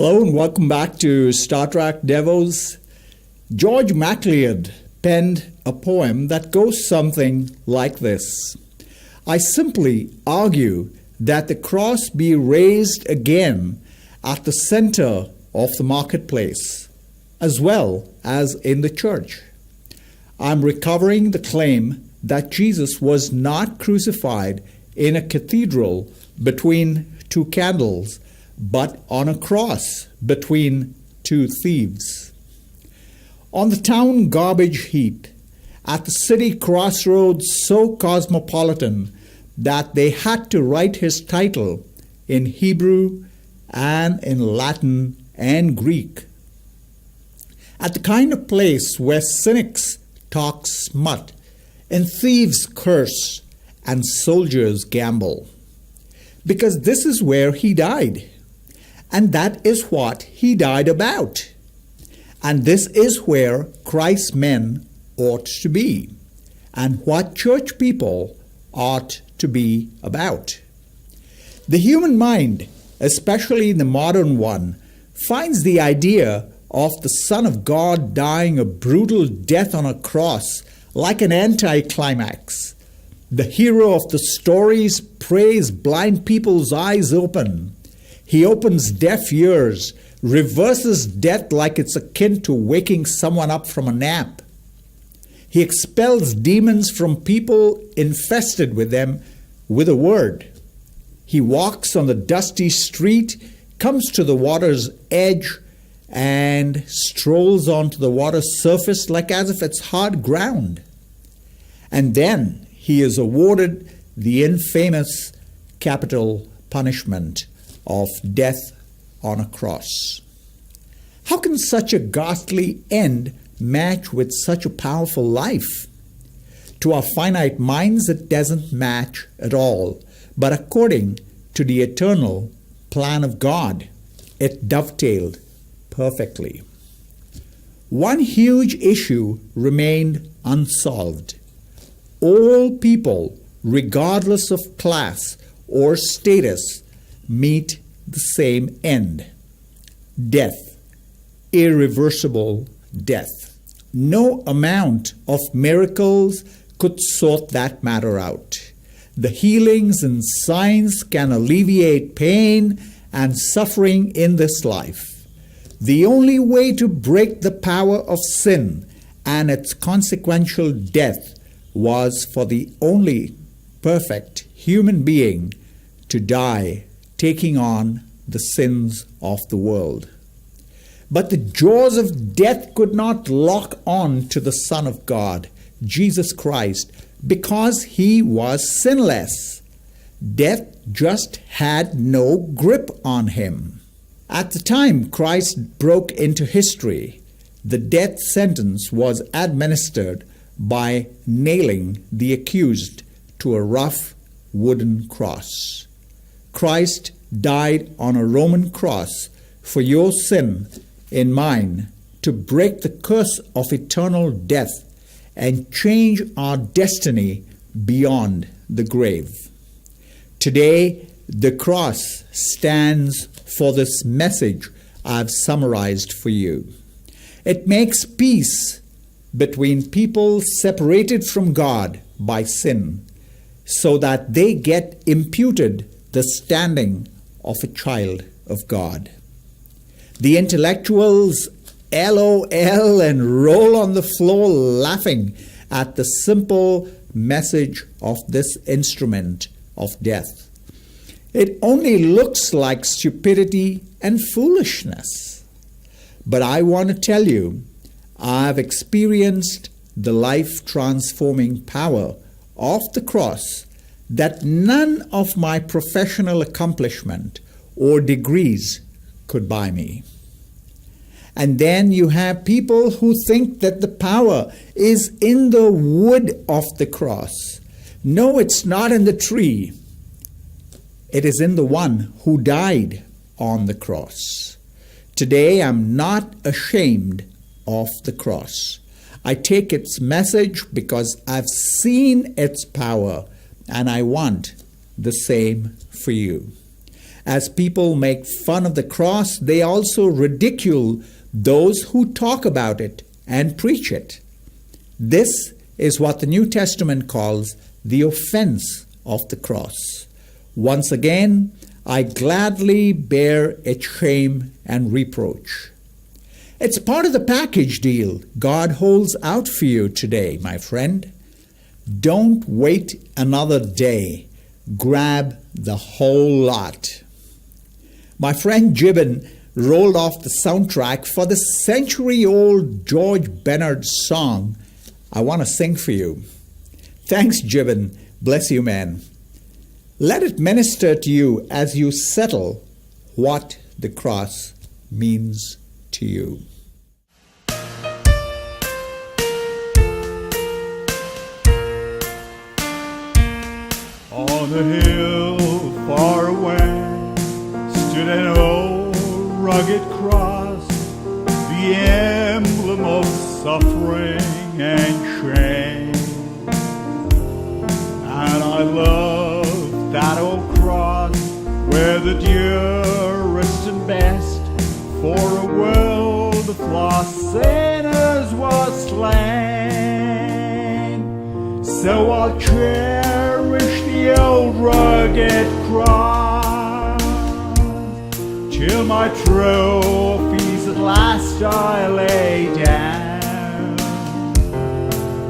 Hello and welcome back to Startrack Devos. George MacLeod penned a poem that goes something like this. I simply argue that the cross be raised again at the center of the marketplace, as well as in the church. I'm recovering the claim that Jesus was not crucified in a cathedral between two candles, but on a cross between two thieves. On the town garbage heap, at the city crossroads so cosmopolitan that they had to write his title in Hebrew and in Latin and Greek. At the kind of place where cynics talk smut and thieves curse and soldiers gamble. Because this is where he died. And that is what he died about. And this is where Christ's men ought to be, and what church people ought to be about. The human mind, especially the modern one, finds the idea of the Son of God dying a brutal death on a cross like an anticlimax. The hero of the stories prays blind people's eyes open. He opens deaf ears, reverses death like it's akin to waking someone up from a nap. He expels demons from people infested with them with a word. He walks on the dusty street, comes to the water's edge, and strolls onto the water's surface like as if it's hard ground. And then he is awarded the infamous capital punishment of death on a cross. How can such a ghastly end match with such a powerful life? To our finite minds, it doesn't match at all, but according to the eternal plan of God, it dovetailed perfectly. One huge issue remained unsolved. All people, regardless of class or status, meet the same end: death, irreversible death. No amount of miracles could sort that matter out. The healings and signs can alleviate pain and suffering in this life. The only way to break the power of sin and its consequential death was for the only perfect human being to die, taking on the sins of the world. But the jaws of death could not lock on to the Son of God, Jesus Christ, because he was sinless. Death just had no grip on him. At the time Christ broke into history, the death sentence was administered by nailing the accused to a rough wooden cross. Christ died on a Roman cross for your sin and mine, to break the curse of eternal death and change our destiny beyond the grave. Today, the cross stands for this message I've summarized for you. It makes peace between people separated from God by sin, so that they get imputed the standing of a child of God. The intellectuals LOL and roll on the floor laughing at the simple message of this instrument of death. It only looks like stupidity and foolishness. But I want to tell you, I've experienced the life-transforming power of the cross that none of my professional accomplishment or degrees could buy me. And then you have people who think that the power is in the wood of the cross. No, it's not in the tree. It is in the one who died on the cross. Today, I'm not ashamed of the cross. I take its message because I've seen its power, and I want the same for you. As people make fun of the cross, they also ridicule those who talk about it and preach it. This is what the New Testament calls the offense of the cross. Once again, I gladly bear its shame and reproach. It's part of the package deal God holds out for you today, my friend. Don't wait another day. Grab the whole lot. My friend Gibbon rolled off the soundtrack for the century-old George Bennard song, I Want to Sing for You. Thanks, Gibbon. Bless you, man. Let it minister to you as you settle what the cross means to you. On a hill far away stood an old rugged cross, the emblem of suffering and shame. And I love that old cross where the dearest and best for a world of lost sinners was slain. So I'll cherish the old rugged cross till my trophies at last I lay down.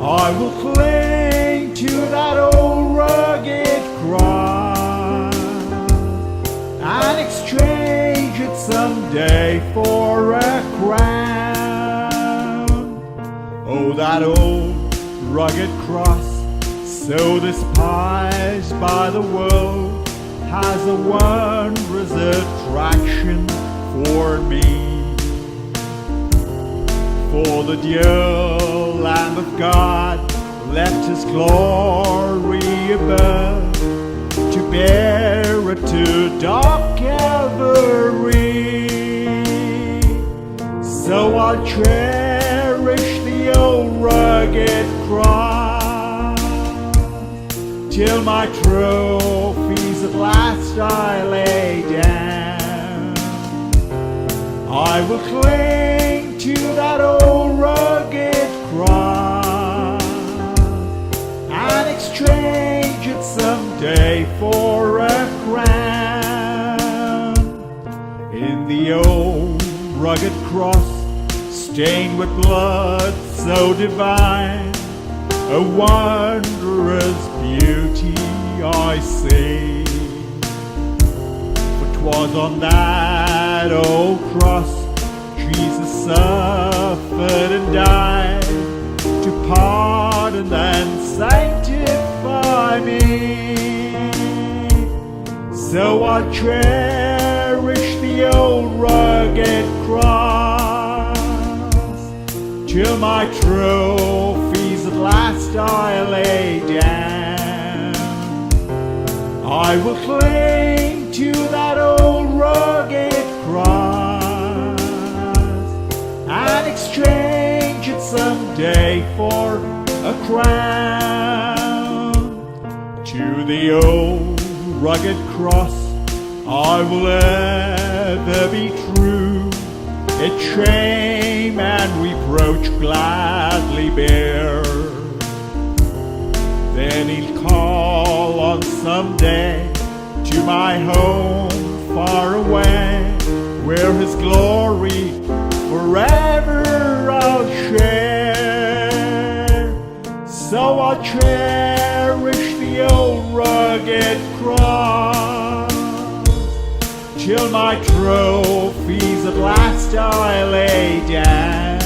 I will cling to that old rugged cross and exchange it someday for a crown. Oh, that old rugged cross, so despised by the world, has a wondrous attraction for me. For the dear Lamb of God left his glory above to bear it to dark Calvary. So I'll cherish the old rugged cross till my trophies at last I lay down. I will cling to that old rugged cross and exchange it someday for a crown. In the old rugged cross, stained with blood so divine, a wondrous beauty I see. For 'twas on that old cross Jesus suffered and died to pardon and sanctify me. So I cherish the old rugged cross till my trophies at last I lay down. I will cling to that old rugged cross and exchange it someday for a crown. To the old rugged cross I will ever be true, its shame and reproach gladly bear. Then he'll call on someday to my home far away, where his glory forever I'll share. So I'll cherish the old rugged cross till my trophies at last I lay down.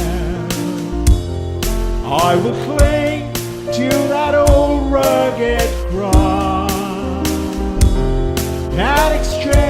I will cling to that old rugged cross and exchange